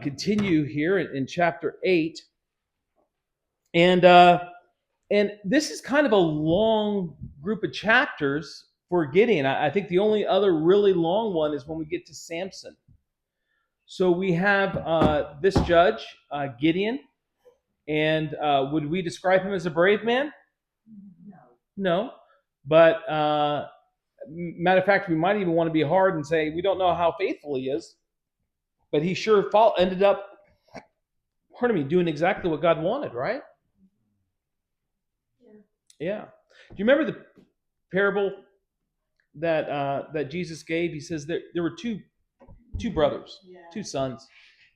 Continue here in chapter 8. And this is kind of a long group of chapters for Gideon. I think the only other really long one is when we get to Samson. So we have this judge, Gideon, and would we describe him as a brave man? No. But matter of fact, we might even want to be hard and say we don't know how faithful he is, but he sure ended up, doing exactly what God wanted, right? Yeah. Do you remember the parable that Jesus gave? He says there were two brothers, two sons,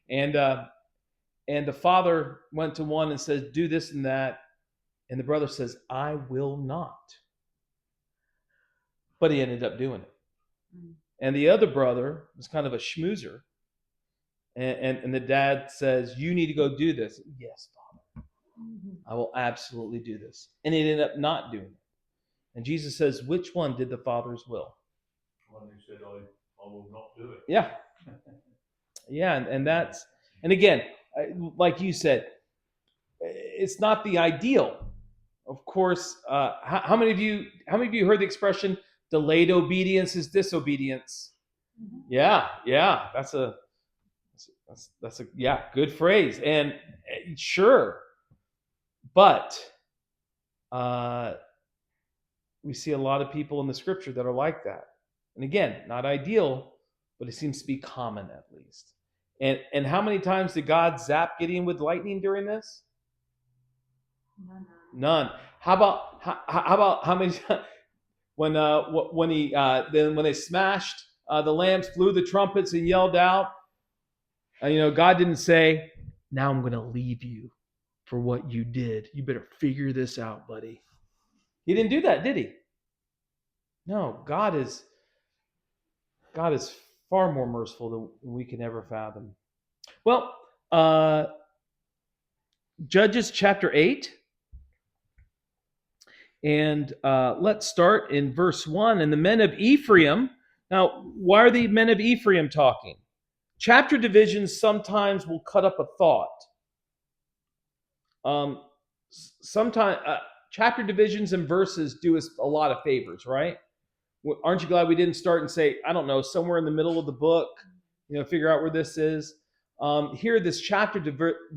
and the father went to one and says, "Do this and that," and the brother says, "I will not." But he ended up doing it. And the other brother was kind of a schmoozer, and the dad says, "You need to go do this." "Yes, Father, I will absolutely do this." And he ended up not doing it. And Jesus says, which one did the Father's will? One who said, I will not do it. Yeah. Yeah, and again, like you said, it's not the ideal. Of course, how many of you heard the expression, delayed obedience is disobedience? Yeah, that's a good phrase. And sure, but we see a lot of people in the scripture that are like that. And again, not ideal, but it seems to be common at least. And how many times did God zap Gideon with lightning during this? None. How about how many times when they smashed the lamps, blew the trumpets, and yelled out? God didn't say, "Now I'm going to leave you for what you did. You better figure this out, buddy." He didn't do that, did he? No, God is far more merciful than we can ever fathom. Well, Judges chapter 8. And let's start in verse 1. And the men of Ephraim. Now, why are the men of Ephraim talking? Chapter divisions sometimes will cut up a thought. Sometimes chapter divisions and verses do us a lot of favors, right? Aren't you glad we didn't start and say, I don't know, somewhere in the middle of the book, figure out where this is? Here, this chapter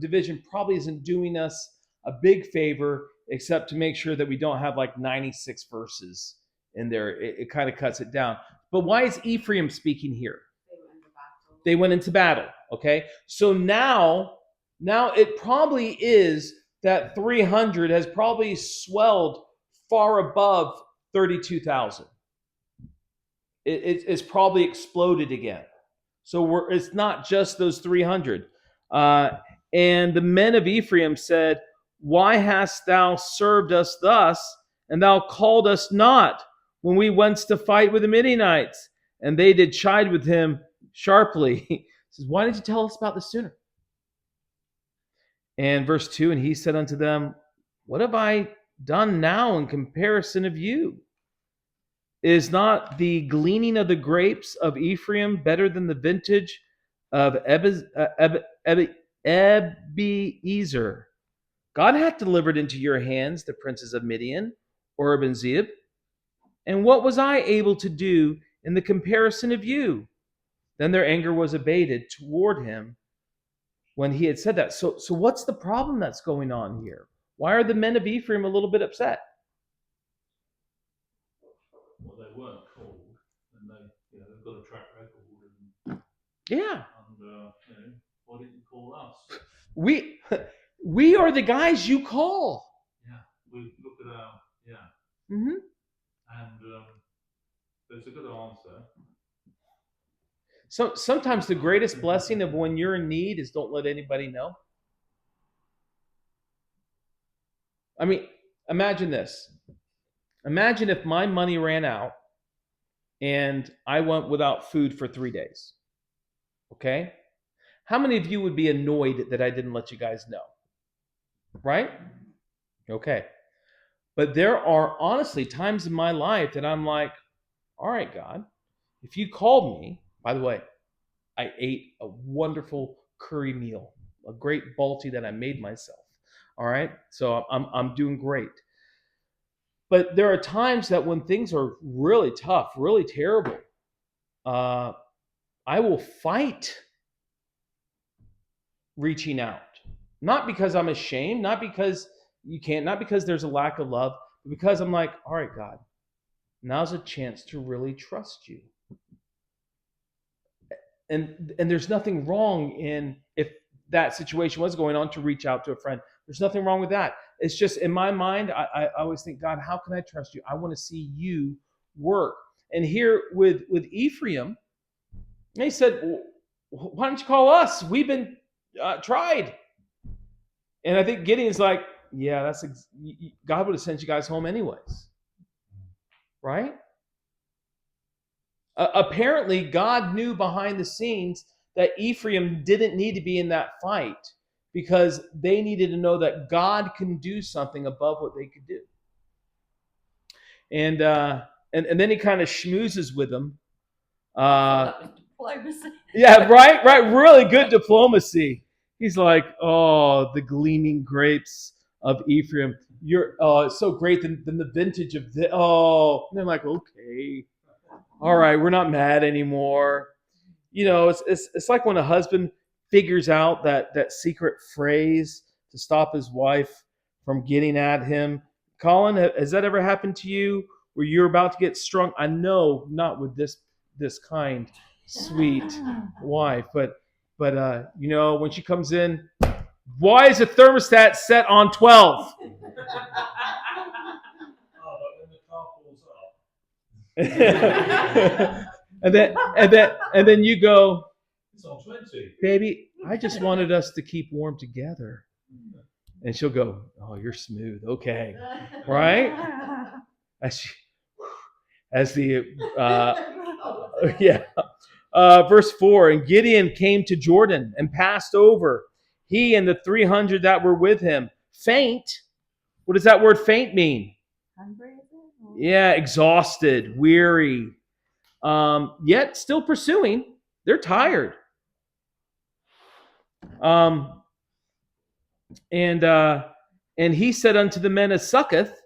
division probably isn't doing us a big favor, except to make sure that we don't have like 96 verses in there. It kind of cuts it down. But why is Ephraim speaking here? They went into battle. Okay, so now it probably is that 300 has probably swelled far above 32,000. It's probably exploded again. So it's not just those 300. And the men of Ephraim said, "Why hast thou served us thus, and thou called us not when we went to fight with the Midianites?" And they did chide with him sharply. He says, "Why didn't you tell us about this sooner?" And verse 2, and he said unto them, "What have I done now in comparison of you? Is not the gleaning of the grapes of Ephraim better than the vintage of Ebiezer? God hath delivered into your hands the princes of Midian, Oreb and Zeeb. And what was I able to do in the comparison of you?" Then their anger was abated toward him when he had said that. So what's the problem that's going on here? Why are the men of Ephraim a little bit upset? Well, they weren't called, and they've got a track record. Yeah. And why didn't you call us? We are the guys you call. Yeah, we look at our Mm-hmm. And there's a good answer. So sometimes the greatest blessing of when you're in need is don't let anybody know. I mean, imagine this. Imagine if my money ran out and I went without food for 3 days. Okay? How many of you would be annoyed that I didn't let you guys know? Right? Okay. But there are honestly times in my life that I'm like, all right, God, if you called me, by the way, I ate a wonderful curry meal, a great balti that I made myself. All right, so I'm doing great. But there are times that when things are really tough, really terrible, uh, I will fight reaching out. Not because I'm ashamed, not because you can't, not because there's a lack of love, but because I'm like, all right, God, now's a chance to really trust you. And there's nothing wrong in, if that situation was going on, to reach out to a friend. There's nothing wrong with that. It's just in my mind, I always think, God, how can I trust you? I want to see you work. And here with Ephraim, he said, why don't you call us? We've been tried. And I think Gideon's like, yeah, God would have sent you guys home anyways. Right? Apparently, God knew behind the scenes that Ephraim didn't need to be in that fight because they needed to know that God can do something above what they could do. And then he kind of schmoozes with them. Diplomacy. Yeah, right. Really good diplomacy. He's like, oh, the gleaming grapes of Ephraim. You're it's so great than the vintage of the. Oh, and they're like, okay, all right, we're not mad anymore. It's like when a husband figures out that secret phrase to stop his wife from getting at him. Colin, has that ever happened to you where you're about to get strung? I know not with this kind, sweet wife, but when she comes in, why is the thermostat set on 12? Oh, but when the car pulls up. and then you go, It's on 20. baby, I just wanted us to keep warm together. And she'll go, oh, you're smooth. Okay. Right? As the, verse 4, and Gideon came to Jordan and passed over, he and the 300 that were with him. Faint. What does that word faint mean? Hungry, is it? Yeah, exhausted, weary. Yet still pursuing. They're tired. And he said unto the men as sucketh,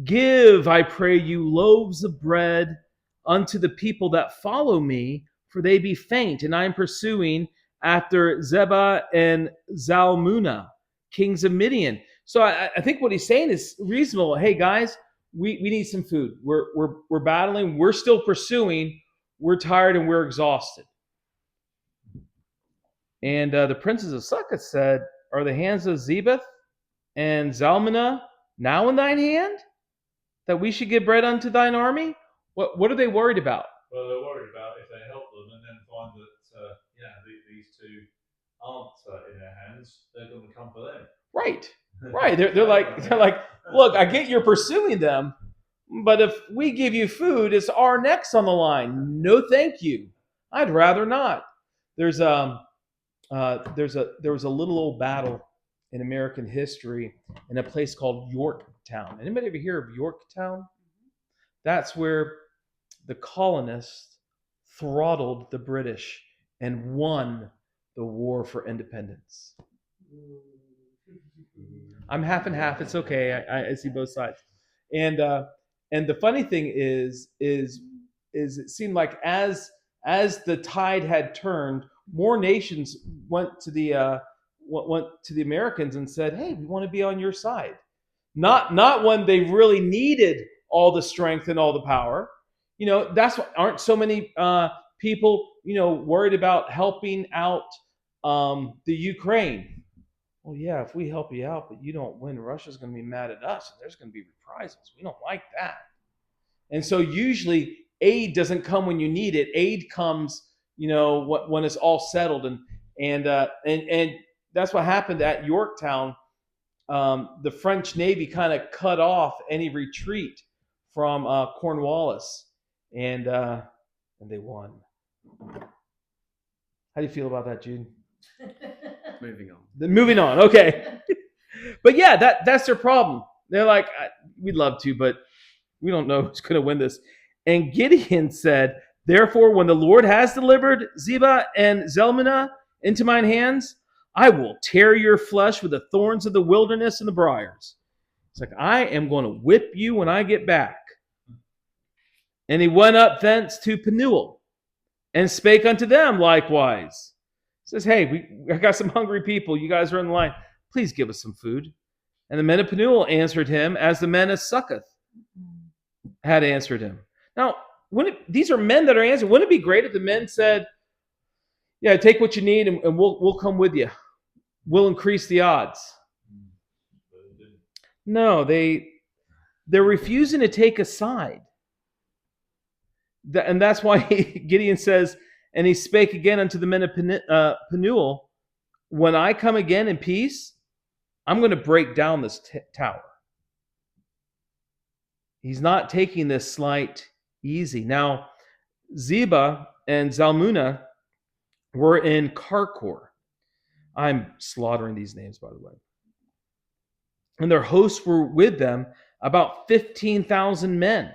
give, I pray you, loaves of bread unto the people that follow me, for they be faint, and I am pursuing after Zebah and Zalmunna, kings of Midian. So I think what he's saying is reasonable. Hey guys, we need some food. We're battling. We're still pursuing. We're tired and we're exhausted. And the princes of Succoth said, are the hands of Zebah and Zalmunna now in thine hand, that we should give bread unto thine army? What are they worried about? Well, they're worried about if they help them and then find that these two aren't in their hands, they're going to come for them. Right. They're like, look, I get you're pursuing them, but if we give you food, it's our necks on the line. No, thank you. I'd rather not. There was a little old battle in American history in a place called Yorktown. Anybody ever hear of Yorktown? That's where the colonists throttled the British and won the war for independence. I'm half and half. It's okay. I see both sides. And the funny thing is it seemed like as the tide had turned, more nations went to the Americans and said, "Hey, we want to be on your side." Not when they really needed all the strength and all the power. That's why aren't so many people worried about helping out the Ukraine. Well, yeah, if we help you out, but you don't win, Russia's going to be mad at us, and there's going to be reprisals. We don't like that. And so usually aid doesn't come when you need it. Aid comes, when it's all settled, and that's what happened at Yorktown. The French Navy kind of cut off any retreat from Cornwallis, and they won. How do you feel about that, Jude? Moving on. Okay. But yeah, that's their problem. They're like, we'd love to, but we don't know who's going to win this. And Gideon said, therefore, when the Lord has delivered Zebah and Zalmunna into mine hands, I will tear your flesh with the thorns of the wilderness and the briars. It's like, I am going to whip you when I get back. And he went up thence to Penuel and spake unto them likewise. He says, hey, I got some hungry people. You guys are in the line. Please give us some food. And the men of Penuel answered him as the men of Succoth had answered him. Now, these are men that are answering. Wouldn't it be great if the men said, yeah, take what you need and we'll come with you. We'll increase the odds. No, they're refusing to take a side. And that's why Gideon says, and he spake again unto the men of Penuel, when I come again in peace, I'm going to break down this tower. He's not taking this slight easy. Now, Zebah and Zalmunna were in Karkor. I'm slaughtering these names, by the way. And their hosts were with them, about 15,000 men.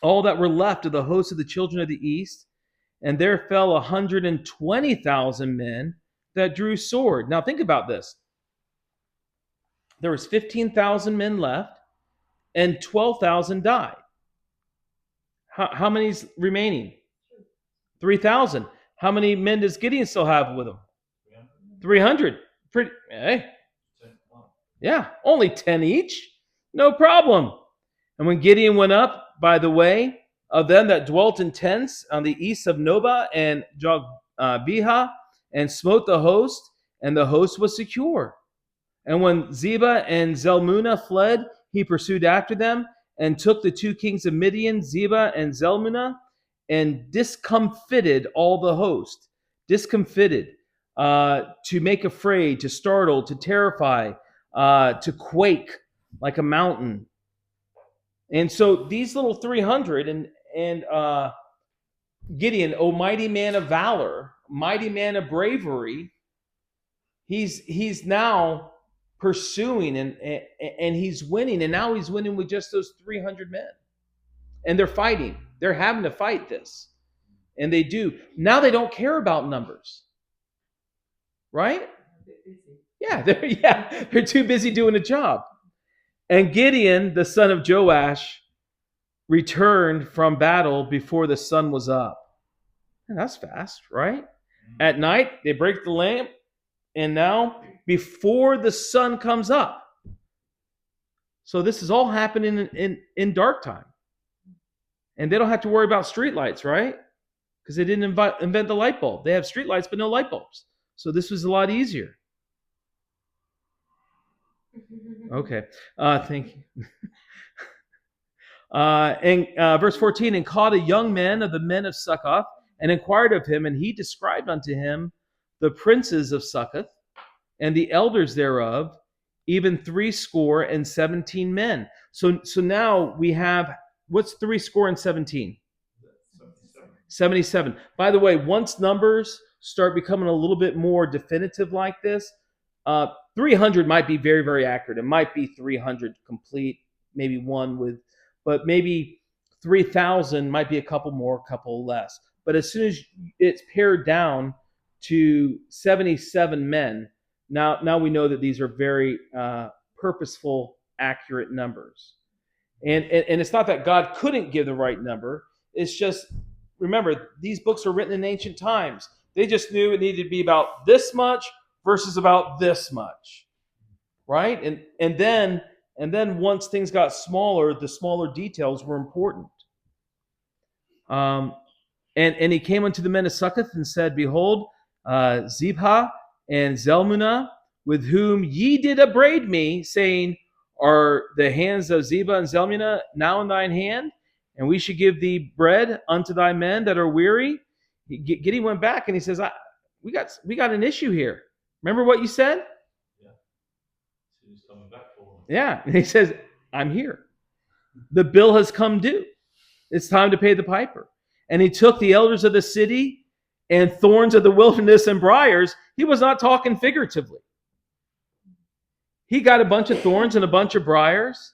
All that were left of the hosts of the children of the east, and there fell 120,000 men that drew sword. Now think about this. There was 15,000 men left, and 12,000 died. How many's remaining? 3,000. How many men does Gideon still have with him? 300. Pretty. Hey. Yeah, only 10 each. No problem. And when Gideon went up by the way of them that dwelt in tents on the east of Nobah and Jogbehah, and smote the host, and the host was secure. And when Zebah and Zalmunna fled, he pursued after them, and took the two kings of Midian, Zebah and Zalmunna, and discomfited all the host. Discomfited, to make afraid, to startle, to terrify, to quake like a mountain. And so these little 300 and Gideon, oh mighty man of valor, mighty man of bravery, he's now pursuing and he's winning, and now he's winning with just those 300 men. And they're fighting. They're having to fight this. And they do. Now they don't care about numbers. Right? Yeah, they're too busy doing a job. And Gideon, the son of Joash, returned from battle before the sun was up. And that's fast, right? At night, they break the lamp, and now before the sun comes up. So this is all happening in dark time. And they don't have to worry about street lights, right? Because they didn't invent the light bulb. They have street lights, but no light bulbs. So this was a lot easier. Okay. Thank you. Verse 14, and called a young man of the men of Succoth, and inquired of him, and he described unto him the princes of Succoth, and the elders thereof, even 70 men. So now we have, what's 70? 77. By the way, once numbers start becoming a little bit more definitive like this, 300 might be very, very accurate. It might be 300 complete, maybe one with, but maybe 3,000 might be a couple more, couple less. But as soon as it's pared down to 77 men, now we know that these are very purposeful, accurate numbers. And it's not that God couldn't give the right number. It's just, remember, these books are written in ancient times. They just knew it needed to be about this much versus about this much, right? And then once things got smaller, the smaller details were important. And he came unto the men of Succoth and said, Behold, Zebah and Zalmunna, with whom ye did upbraid me, saying, Are the hands of Zebah and Zalmunna now in thine hand? And we should give thee bread unto thy men that are weary. Gideon went back and he says, we got an issue here. Remember what you said? Yeah. So he's coming back for him. Yeah. And he says, I'm here. The bill has come due. It's time to pay the piper. And he took the elders of the city and thorns of the wilderness and briars. He was not talking figuratively. He got a bunch of thorns and a bunch of briars,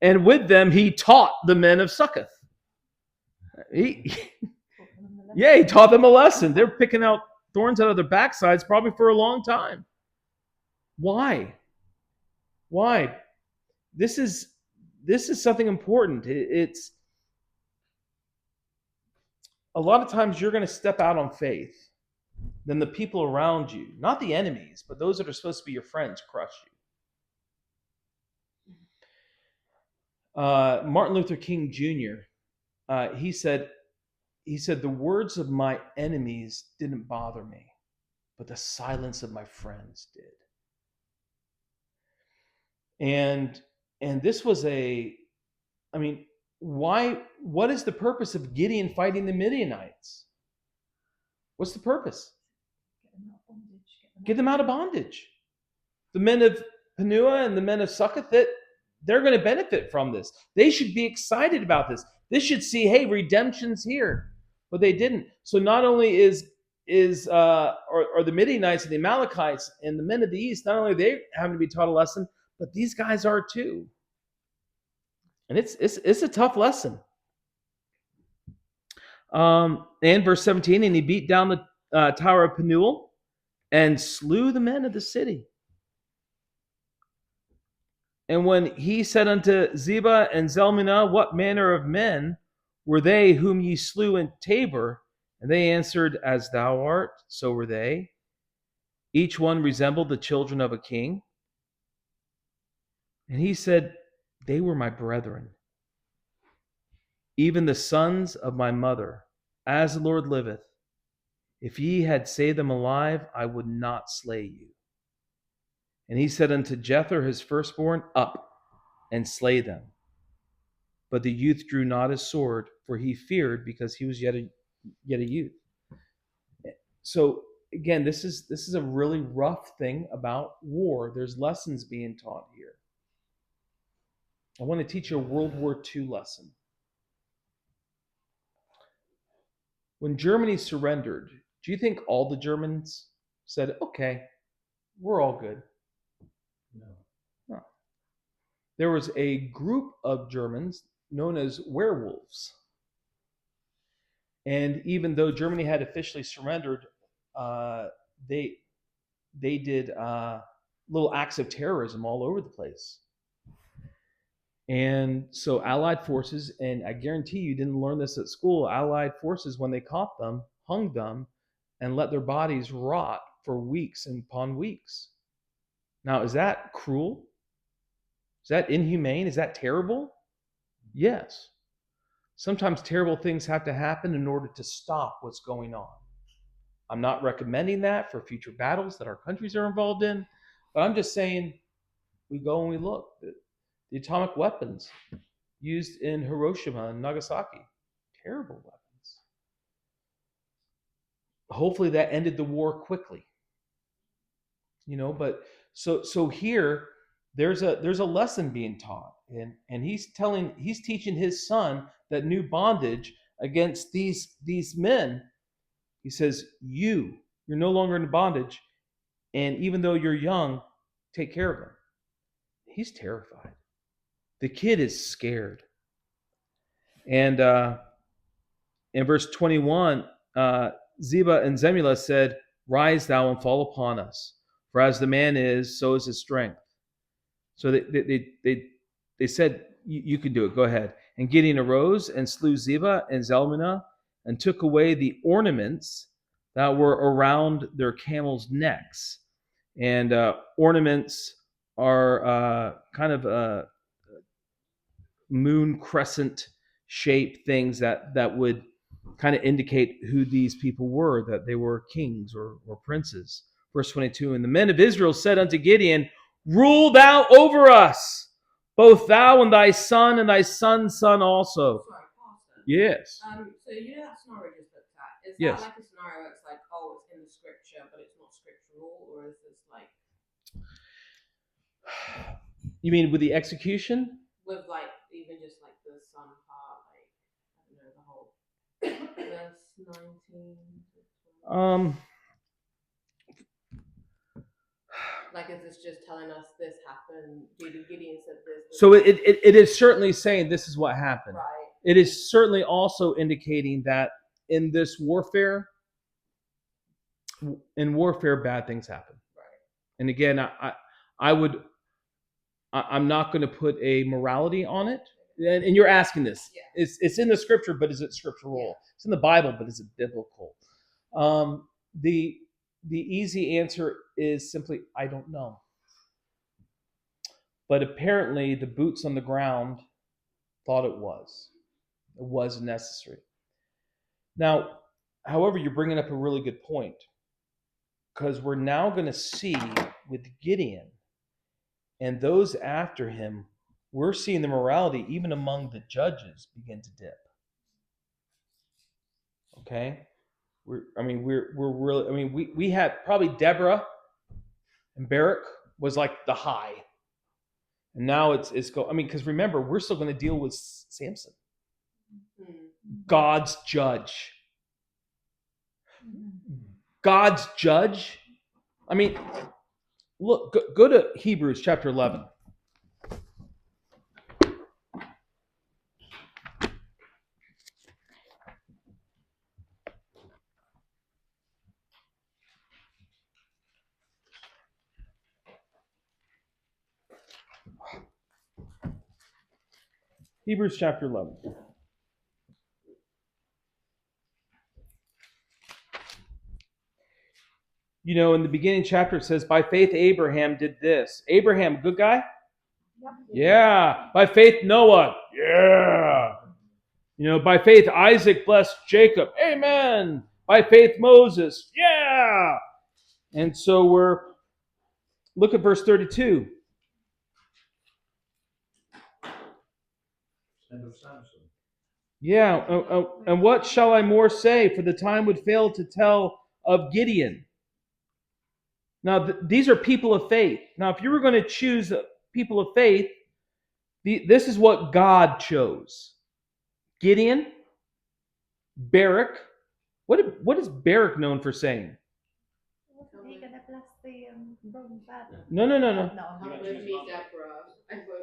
and with them he taught the men of Succoth. lesson. Yeah, he taught them a lesson. They're picking out thorns out of their backsides probably for a long time. Why? Why? This is something important. It's a lot of times you're going to step out on faith. Then the people around you, not the enemies, but those that are supposed to be your friends, crush you. Martin Luther King Jr. He said, the words of my enemies didn't bother me, but the silence of my friends did. And this was what is the purpose of Gideon fighting the Midianites? What's the purpose? Get them out of bondage. The men of Penuel and the men of Succoth, they're going to benefit from this. They should be excited about this. They should see, hey, redemption's here. But they didn't. So not only are the Midianites and the Amalekites and the men of the East, not only are they having to be taught a lesson, but these guys are too. And it's a tough lesson. And verse 17, and he beat down the tower of Penuel and slew the men of the city. And when he said unto Zebah and Zalmunna, what manner of men were they whom ye slew in Tabor? And they answered, as thou art, so were they. Each one resembled the children of a king. And he said, they were my brethren, even the sons of my mother, as the Lord liveth. If ye had saved them alive, I would not slay you. And he said unto Jether, his firstborn, up and slay them. But the youth drew not his sword, for he feared, because he was yet a youth. So again, this is a really rough thing about war. There's lessons being taught here. I want to teach you a World War II lesson. When Germany surrendered, do you think all the Germans said, okay, we're all good? No. There was a group of Germans known as werewolves. And even though Germany had officially surrendered, they did little acts of terrorism all over the place. And so Allied forces, and I guarantee you didn't learn this at school, Allied forces, when they caught them, hung them and let their bodies rot for weeks and upon weeks. Now, is that cruel? Is that inhumane? Is that terrible? Yes. Sometimes terrible things have to happen in order to stop what's going on. I'm not recommending that for future battles that our countries are involved in, but I'm just saying we go and we look. The atomic weapons used in Hiroshima and Nagasaki, terrible weapons. Hopefully that ended the war quickly. But so here there's a lesson being taught, and he's teaching his son that new bondage against these men. He says, you're no longer in bondage, and even though you're young, take care of them. He's terrified. The kid is scared. And in verse 21, Zebah and Zemullah said, rise thou and fall upon us, for as the man is, so is his strength. So they said, you can do it, go ahead. And Gideon arose and slew Zebah and Zalmunna and took away the ornaments that were around their camels' necks. And ornaments are kind of moon crescent shaped things that would kind of indicate who these people were, that they were kings or princes. Verse 22, and the men of Israel said unto Gideon, rule thou over us, both thou and thy son and thy son's son also. Sorry, Pastor. Yes. So that scenario just looked at. Is Yes. that like a scenario where it's like, oh, it's in the scripture, but it's not scriptural, or is this like? You mean with the execution? With like even just like the son part, like I don't know, the whole verse 19. Like, is this just telling us this happened? Gideon said this. So it is certainly saying this is what happened. Right. It is certainly also indicating that in this warfare, bad things happen. Right. And again, I'm not going to put a morality on it. And you're asking this. Yeah. It's in the scripture, but is it scriptural? Yeah. It's in the Bible, but is it biblical? The easy answer is simply, I don't know. But apparently the boots on the ground thought it was. It was necessary. Now, however, you're bringing up a really good point, because we're now going to see with Gideon and those after him, we're seeing the morality even among the judges begin to dip. Okay, we're really. We had probably Deborah and Barak was like the high, and now it's go. Because remember, we're still going to deal with Samson, God's judge. God's judge. Look, go to Hebrews chapter 11. Hebrews chapter 11. In the beginning chapter it says, by faith Abraham did this. Abraham, good guy? Yep. Yeah. By faith Noah. Yeah. By faith Isaac blessed Jacob. Amen. By faith Moses. Yeah. And so look at verse 32. End of Samson. Yeah. And what shall I more say? For the time would fail to tell of Gideon. Now, these are people of faith. Now, if you were going to choose people of faith, this is what God chose. Gideon, Barak. What is Barak known for saying? Wasn't he gonna bless the wrong battle? No. No. With me, Deborah. I won't go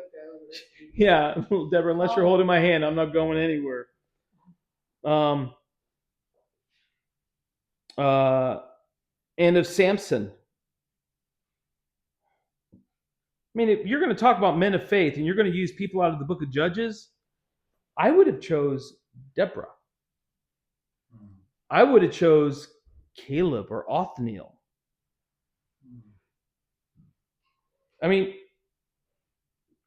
with you. Yeah, Deborah, unless you're holding my hand, I'm not going anywhere. And of Samson. If you're going to talk about men of faith and you're going to use people out of the book of Judges, I would have chose Deborah. I would have chose Caleb or Othniel.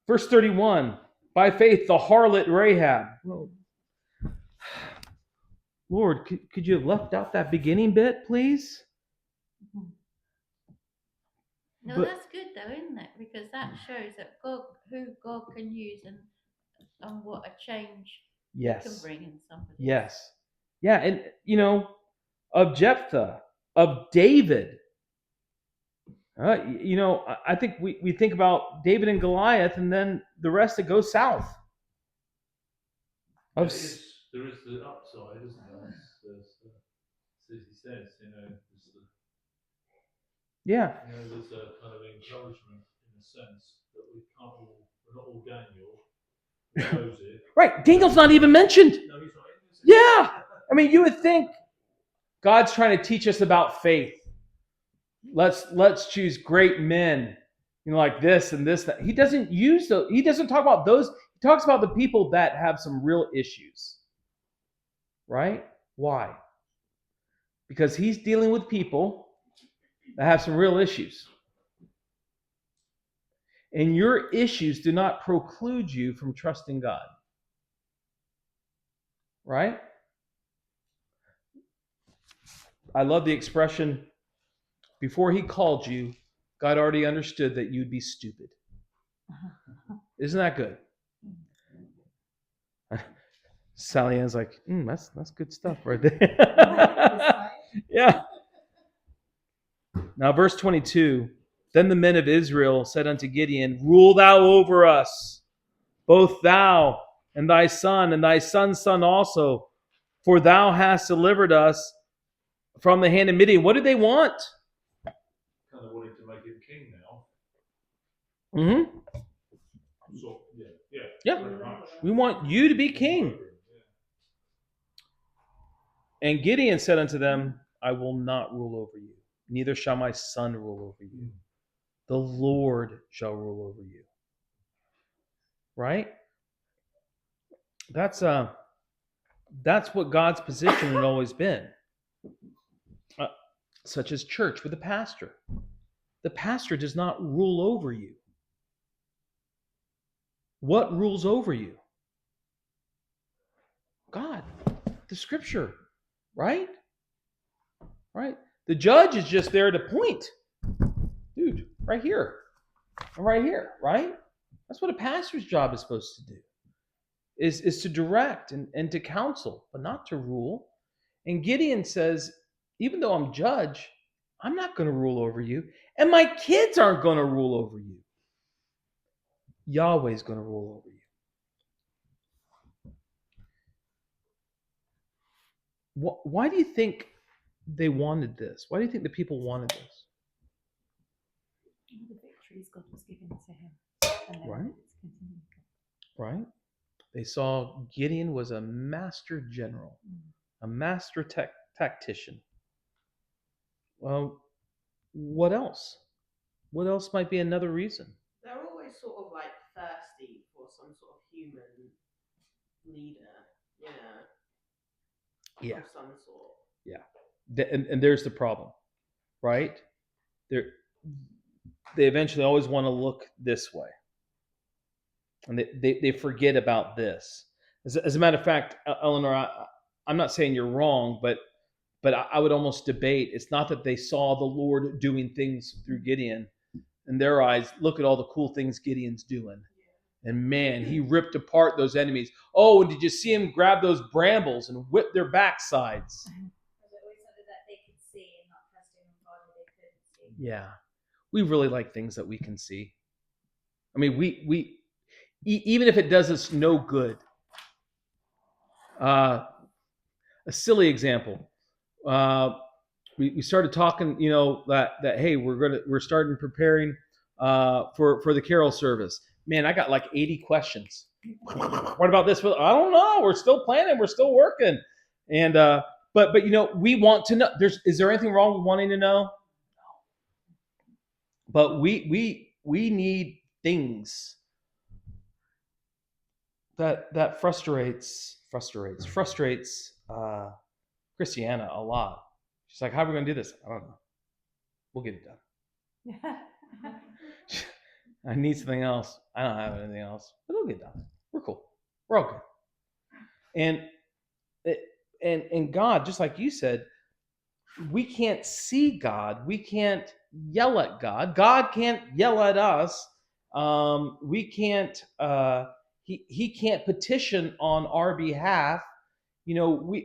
Verse 31, by faith the harlot Rahab. Lord, could you have left out that beginning bit, please? No, But- that's good though, isn't it? Because that shows that who God can use and what a change Yes. can bring in somebody. Yes. Yeah, and of Jephthah, of David. I think we think about David and Goliath, and then the rest that goes south. There is the upside, isn't there? As he says, Yeah. there's a kind of encouragement in a sense that we're not all Daniel, Joseph. Right. Daniel's not even mentioned. No, he's not in this. Yeah. You would think God's trying to teach us about faith. Let's choose great men, like this and this. That. He doesn't use those. He doesn't talk about those. He talks about the people that have some real issues. Right? Why? Because he's dealing with people that have some real issues. And your issues do not preclude you from trusting God. Right? I love the expression, before he called you, God already understood that you'd be stupid. Isn't that good? Sally Ann's like, that's good stuff right there. Yeah. Now, verse 22, then the men of Israel said unto Gideon, rule thou over us, both thou and thy son's son also, for thou hast delivered us from the hand of Midian. What did they want? Kind of wanting to make him king now. Mm-hmm. So, yeah. Yeah. Pretty much. We want you to be king. And Gideon said unto them, I will not rule over you, neither shall my son rule over you. The Lord shall rule over you. Right? That's what God's position had always been. Such as church with the pastor. The pastor does not rule over you. What rules over you? God, the scripture, right? Right? The judge is just there to point. Dude, right here. Right here, right? That's what a pastor's job is supposed to do. Is to direct and to counsel, but not to rule. And Gideon says, even though I'm judge, I'm not going to rule over you. And my kids aren't going to rule over you. Yahweh's going to rule over you. Why do you think they wanted this? Why do you think the people wanted this? The victories God was giving to him. And Right. it's continuing. Right? They saw Gideon was a master general, a master tactician. Well, what else? What else might be another reason? They're always sort of like thirsty for some sort of human leader, you know, Yeah. of some sort. And there's the problem, right? They eventually always want to look this way. And they forget about this. As a matter of fact, Eleanor, I'm not saying you're wrong, but I would almost debate it's not that they saw the Lord doing things through Gideon. In their eyes, look at all the cool things Gideon's doing. And man, he ripped apart those enemies. Oh, and did you see him grab those brambles and whip their backsides? Was it always something that they could see and not trusting in God that they couldn't see? Yeah. We really like things that we can see. I mean, we even if it does us no good. A silly example. We started talking, that hey, we're starting preparing for the carol service. Man, I got like 80 questions. What about this? I don't know. We're still planning. We're still working. And but we want to know. Is there anything wrong with wanting to know? No. But we need things that frustrates Christiana a lot. She's like, how are we going to do this? I don't know. We'll get it done. I need something else. I don't have anything else. But it'll get done. We're cool. We're okay. And God, just like you said, we can't see God. We can't yell at God. God can't yell at us. We can't. He can't petition on our behalf. We're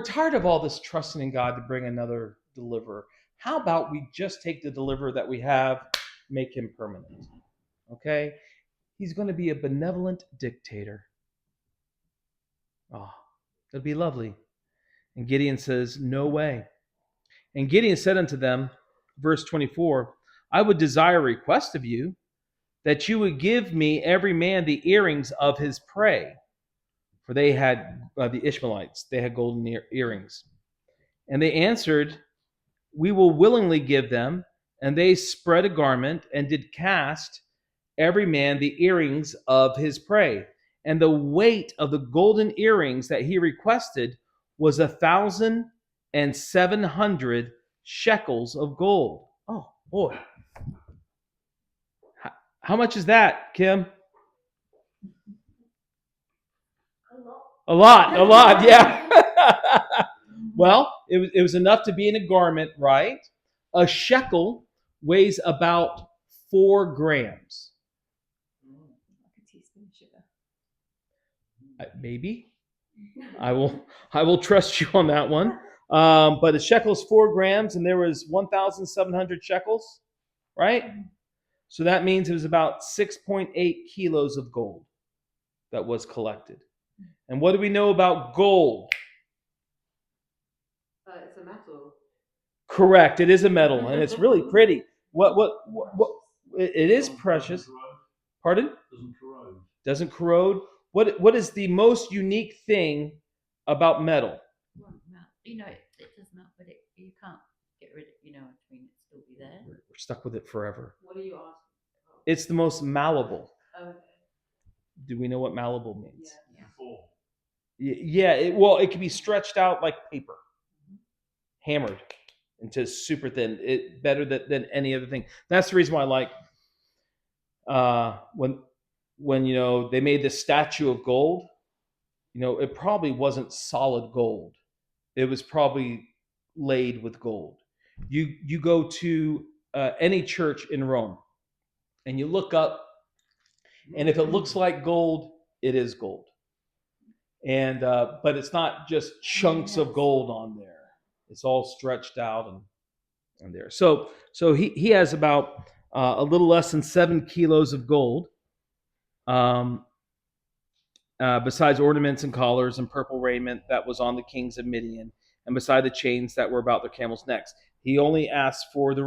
tired of all this trusting in God to bring another deliverer. How about we just take the deliverer that we have, make him permanent? Okay? He's going to be a benevolent dictator. Oh, it'll be lovely. And Gideon says, no way. And Gideon said unto them, verse 24, I would desire a request of you, that you would give me every man the earrings of his prey. For they had, the Ishmaelites, they had golden earrings. And they answered, we will willingly give them. And they spread a garment and did cast every man the earrings of his prey. And the weight of the golden earrings that he requested was 1,700 shekels of gold. Oh, boy. How much is that, Kim? A lot, yeah. Well, it was enough to be in a garment, right? A shekel weighs about 4 grams. Like a teaspoon of sugar. Maybe. I will trust you on that one. But a shekel is 4 grams, and there was 1,700 shekels, right? So that means it was about 6.8 kilos of gold that was collected. And what do we know about gold? It's a metal. Correct. It is a metal, and it's really pretty. What it is precious. Pardon? Doesn't corrode. Doesn't corrode. What is the most unique thing about metal? you know, it does not, but you can't get rid of, you know what I mean, it'd still be there. We're stuck with it forever. What are you asking? It's the most malleable. Okay. Do we know what malleable means? Yeah. Before. Yeah. It can be stretched out like paper, hammered into super thin. It better than any other thing. That's the reason why I like when they made the statue of gold. It probably wasn't solid gold. It was probably laid with gold. You go to any church in Rome, and you look up, and if it looks like gold, it is gold. And but it's not just chunks of gold on there. It's all stretched out and there. So he has about a little less than 7 kilos of gold. Besides ornaments and collars and purple raiment that was on the kings of Midian, and beside the chains that were about their camels' necks. He only asked for the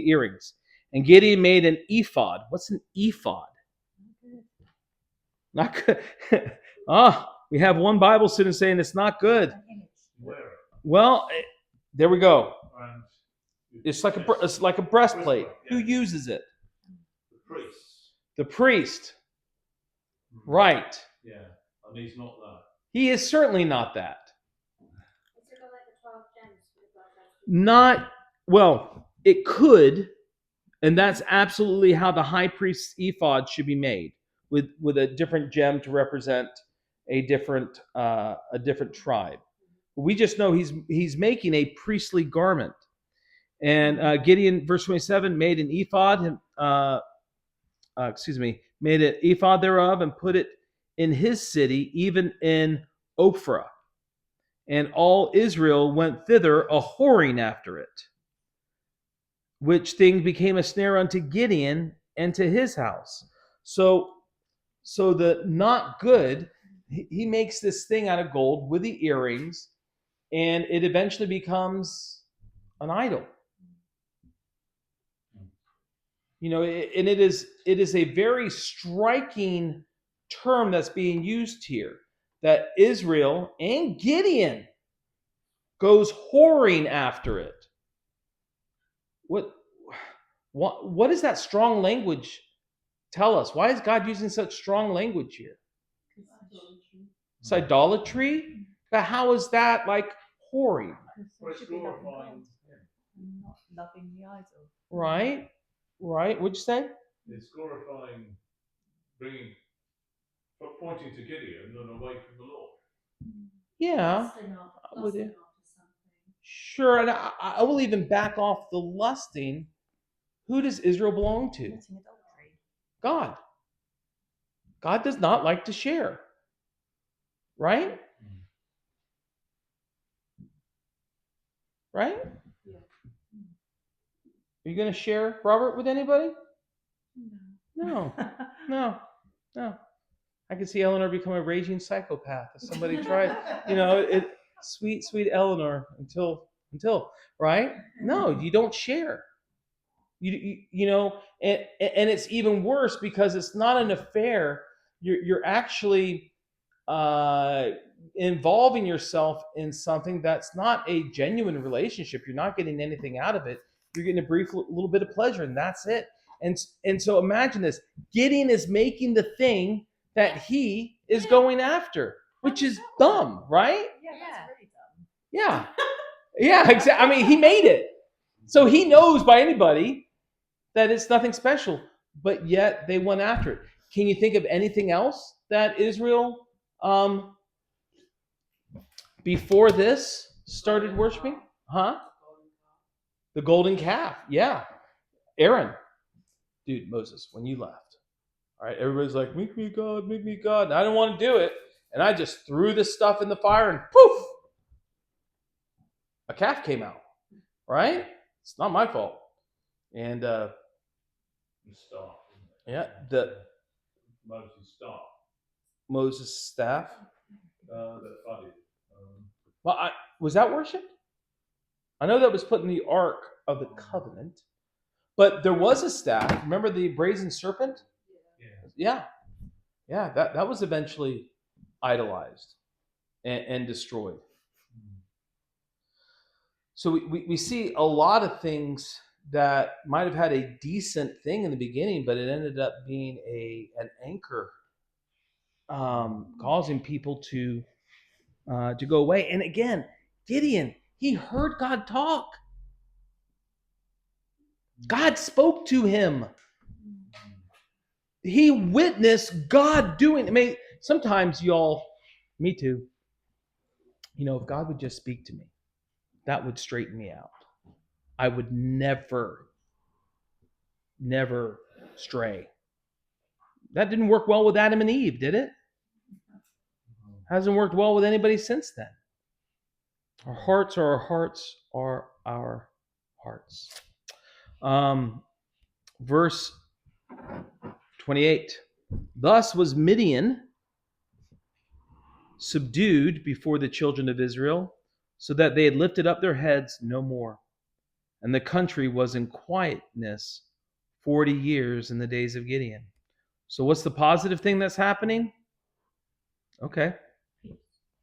earrings. And Gideon made an ephod. What's an ephod? Not good. We have one Bible student saying it's not good. Where? Well, there we go. And It's like a breastplate. Yeah. Who uses it? The priests. The priest. Right. Yeah, and he's not that. He is certainly not that. It's got like the 12 gems for the God. Not, well, it could, and that's absolutely how the high priest's ephod should be made, with a different gem to represent a different tribe. We just know he's making a priestly garment. And Gideon, verse 27, made an ephod, made an ephod thereof and put it in his city, even in Ophrah. And all Israel went thither a whoring after it, which thing became a snare unto Gideon and to his house. So the not good, he makes this thing out of gold with the earrings, and it eventually becomes an idol. And it is a very striking term that's being used here, that Israel and Gideon goes whoring after it. What does that strong language tell us? Why is God using such strong language here? It's idolatry? But how is that like whoring? Well, it's glorifying him. Not loving the idol. Right? What'd you say? It's glorifying, pointing to Gideon and away from the Lord. Yeah. With you. Sure, and I will even back off the lusting. Who does Israel belong to? Adultery. God. God does not like to share. Right? Right? Yeah. Are you going to share, Robert, with anybody? No. I could see Eleanor become a raging psychopath if somebody tried. Sweet Eleanor until right? No, you don't share. And it's even worse because it's not an affair. You're actually involving yourself in something that's not a genuine relationship. You're not getting anything out of it. You're getting a brief little bit of pleasure, and that's it. And so imagine this: Gideon is making the thing that he is going after, which is dumb, right? Yeah, that's really dumb. Yeah, exactly. I mean, he made it, so he knows by anybody that it's nothing special, but yet they went after it. Can you think of anything else that Israel, before this, started worshiping? Huh? The golden calf. Yeah. Aaron. Dude, Moses, when you left, all right, everybody's like, make me God. And I didn't want to do it. And I just threw this stuff in the fire and poof, a calf came out. Right? It's not my fault. And Staff. yeah, Moses' staff. That funny. Well, was that worship? I know that was put in the Ark of the Covenant, but there was a staff. Remember the brazen serpent? Yeah. That was eventually idolized and destroyed. So we see a lot of things that might have had a decent thing in the beginning, but it ended up being an anchor, causing people to go away. And again, Gideon, he heard God talk. God spoke to him. He witnessed God doing. I mean, sometimes y'all, me too. You know, if God would just speak to me, that would straighten me out. I would never stray. That didn't work well with Adam and Eve, did it? Hasn't worked well with anybody since then. Our hearts are our hearts are our hearts. Verse 28. Thus was Midian subdued before the children of Israel, so that they had lifted up their heads no more. And the country was in quietness 40 years in the days of Gideon. So what's the positive thing that's happening? Okay.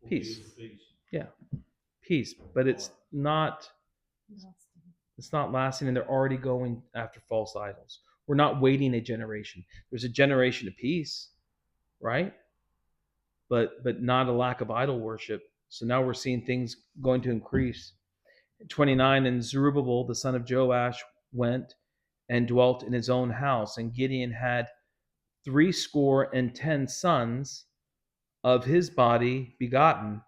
Peace. Yeah. Peace. But it's not lasting, and they're already going after false idols. We're not waiting a generation. There's a generation of peace, right? But not a lack of idol worship. So now we're seeing things going to increase. 29, and Zerubbabel, the son of Joash, went and dwelt in his own house. And Gideon had 70 sons of his body begotten,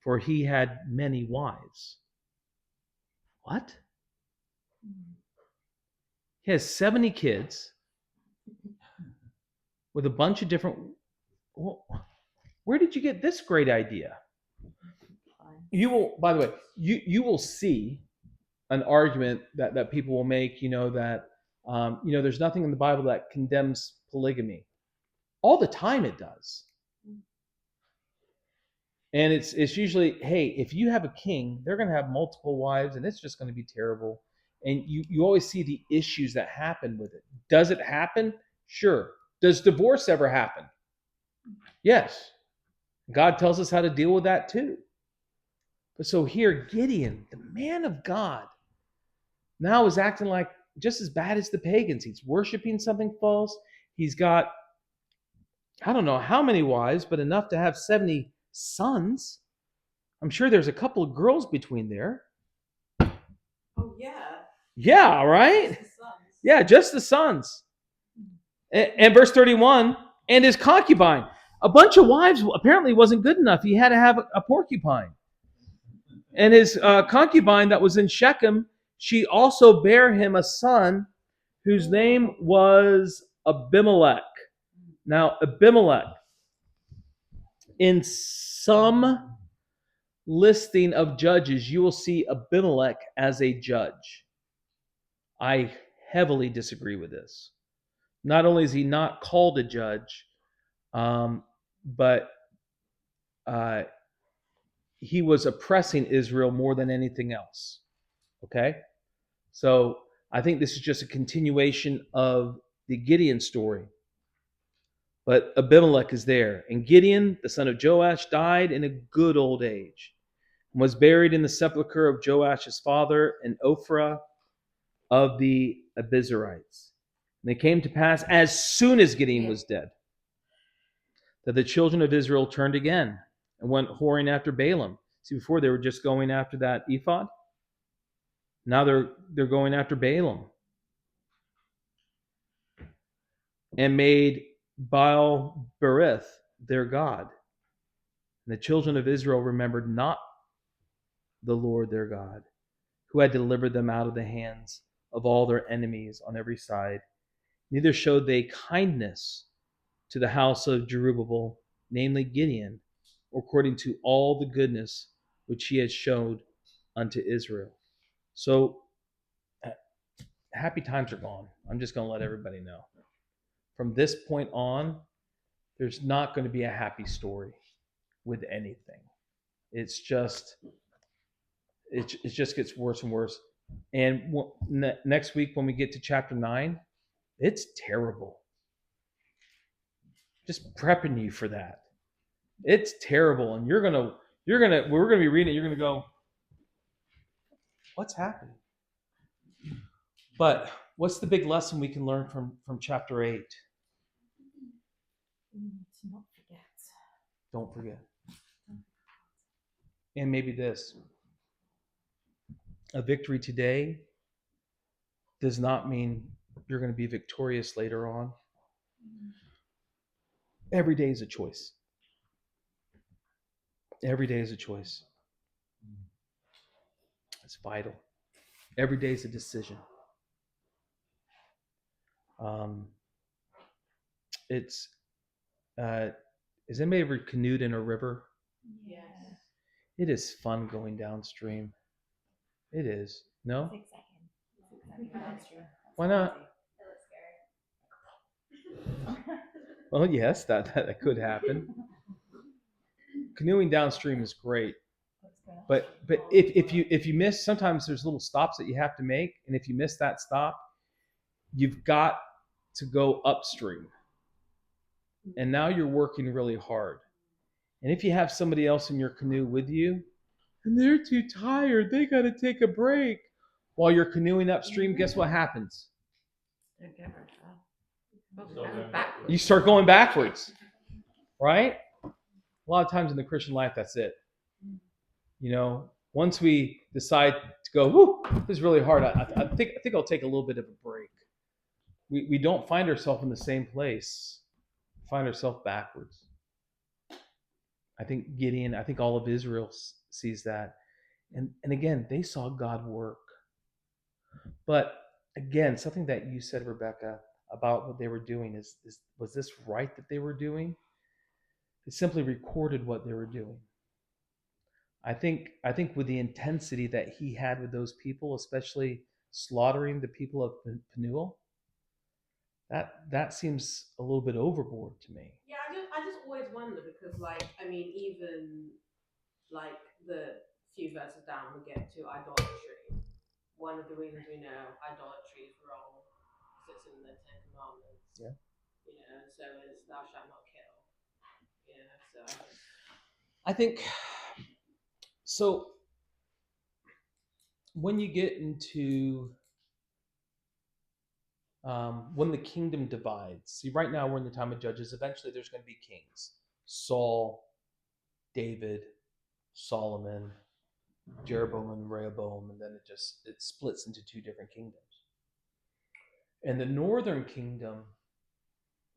for he had many wives. What? He has 70 kids with a bunch of different... Where did you get this great idea? You will, by the way, you will see an argument that people will make, that, there's nothing in the Bible that condemns polygamy. All the time it does. And it's usually, hey, if you have a king, they're going to have multiple wives, and it's just going to be terrible. And you always see the issues that happen with it. Does it happen? Sure. Does divorce ever happen? Yes. God tells us how to deal with that too. But so here, Gideon, the man of God, now is acting like just as bad as the pagans. He's worshiping something false. He's got, I don't know how many wives, but enough to have 70 sons. I'm sure there's a couple of girls between there. Oh, yeah. Yeah, right? Just the sons. Yeah, just the sons. And verse 31, and his concubine. A bunch of wives apparently wasn't good enough. He had to have a porcupine. And his concubine that was in Shechem, she also bare him a son whose name was Abimelech. Now, Abimelech, in some listing of judges, you will see Abimelech as a judge. I heavily disagree with this. Not only is he not called a judge, but he was oppressing Israel more than anything else. Okay? So I think this is just a continuation of the Gideon story. But Abimelech is there. And Gideon, the son of Joash, died in a good old age and was buried in the sepulchre of Joash's father in Ophrah of the Abizarites. And it came to pass, as soon as Gideon was dead, that the children of Israel turned again and went whoring after Balaam. See, before they were just going after that ephod. Now they're going after Balaam. And made Baal Berith their god. And the children of Israel remembered not the Lord their God, who had delivered them out of the hands of all their enemies on every side. Neither showed they kindness to the house of Jerubbaal, namely Gideon, according to all the goodness which he had showed unto Israel. So, happy times are gone. I'm just going to let everybody know. From this point on, there's not going to be a happy story with anything. It just gets worse and worse. And next week when we get to chapter 9, it's terrible. Just prepping you for that. It's terrible, and we're gonna be reading it. You're gonna go, What's happening? But what's the big lesson we can learn from chapter 8? We need to not forget. Don't forget. And maybe this. A victory today does not mean you're going to be victorious later on. Every day is a choice. Every day is a choice. It's vital. Every day is a decision. It's has anybody ever canoed in a river? Yes. It is fun going downstream. It is. No? 6 seconds. Why not? It looks scary. Well, yes, that could happen. Canoeing downstream is great. But if you miss, sometimes there's little stops that you have to make, and if you miss that stop, you've got to go upstream. And now you're working really hard. And if you have somebody else in your canoe with you, and they're too tired, they got to take a break. While you're canoeing upstream, guess what happens? Don't get very far. Start going Backwards. You start going backwards, right? A lot of times in the Christian life, that's it. You know, once we decide to go, whoo, this is really hard. I think I'll take a little bit of a break. We don't find ourselves in the same place. We find ourselves backwards. I think Gideon, I think all of Israel sees that. And again, they saw God work. But again, something that you said, Rebecca, about what they were doing is was this right that they were doing? It simply recorded what they were doing. I think with the intensity that he had with those people, especially slaughtering the people of Penuel, that seems a little bit overboard to me. Yeah, I just always wonder because, like, I mean, even like the few verses down, we get to idolatry. One of the reasons we know idolatry is wrong is it's in the Ten Commandments. Yeah. You know, so is thou shalt not kill. You know, so I think so. When you get into when the kingdom divides, see, right now we're in the time of Judges. Eventually, there's going to be kings: Saul, David, Solomon, Jeroboam, and Rehoboam, and then it splits into two different kingdoms. And the northern kingdom,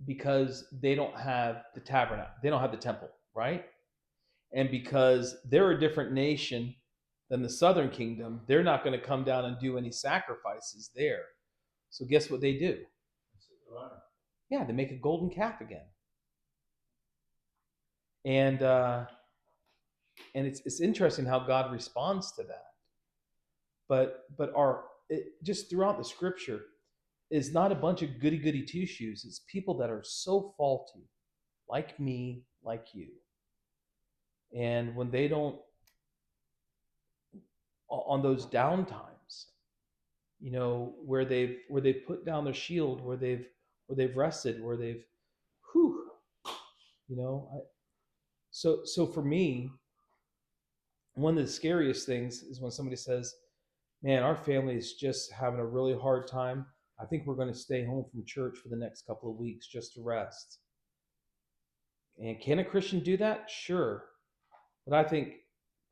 because they don't have the tabernacle, they don't have the temple, right? And because they're a different nation than the southern kingdom, they're not going to come down and do any sacrifices there. So guess what they do? Yeah, they make a golden calf again. And it's interesting how God responds to that. But just throughout the scripture is not a bunch of goody two shoes. It's people that are so faulty, like me, like you. And when they don't, on those down times, you know, where they've put down their shield, where they've rested, where they've, you know, so for me, one of the scariest things is when somebody says, "Man, our family is just having a really hard time. I think we're going to stay home from church for the next couple of weeks just to rest." And can a Christian do that? Sure. But I think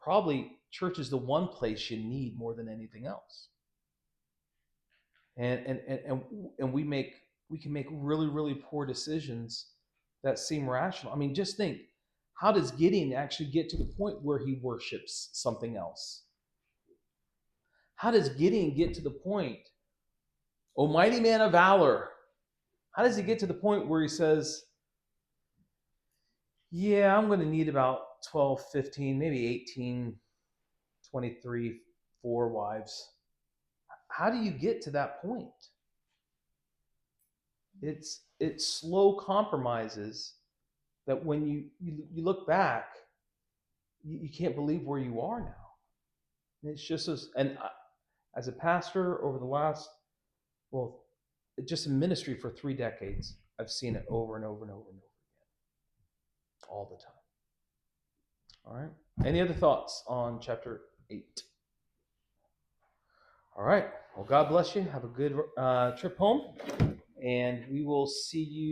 probably church is the one place you need more than anything else. And we can make really poor decisions that seem rational. I mean, just think, how does Gideon actually get to the point where he worships something else? How does Gideon get to the point, "O mighty man of valor"? How does he get to the point where he says, "Yeah, I'm going to need about 12, 15, maybe 18, 23, 4 wives"? How do you get to that point? It's slow compromises that when you look back, you can't believe where you are now. And it's just as a pastor over the last, well, just in ministry for 3 decades, I've seen it over and over and over and over again, all the time. All right. Any other thoughts on chapter 8? All right. Well, God bless you. Have a good trip home, and we will see you.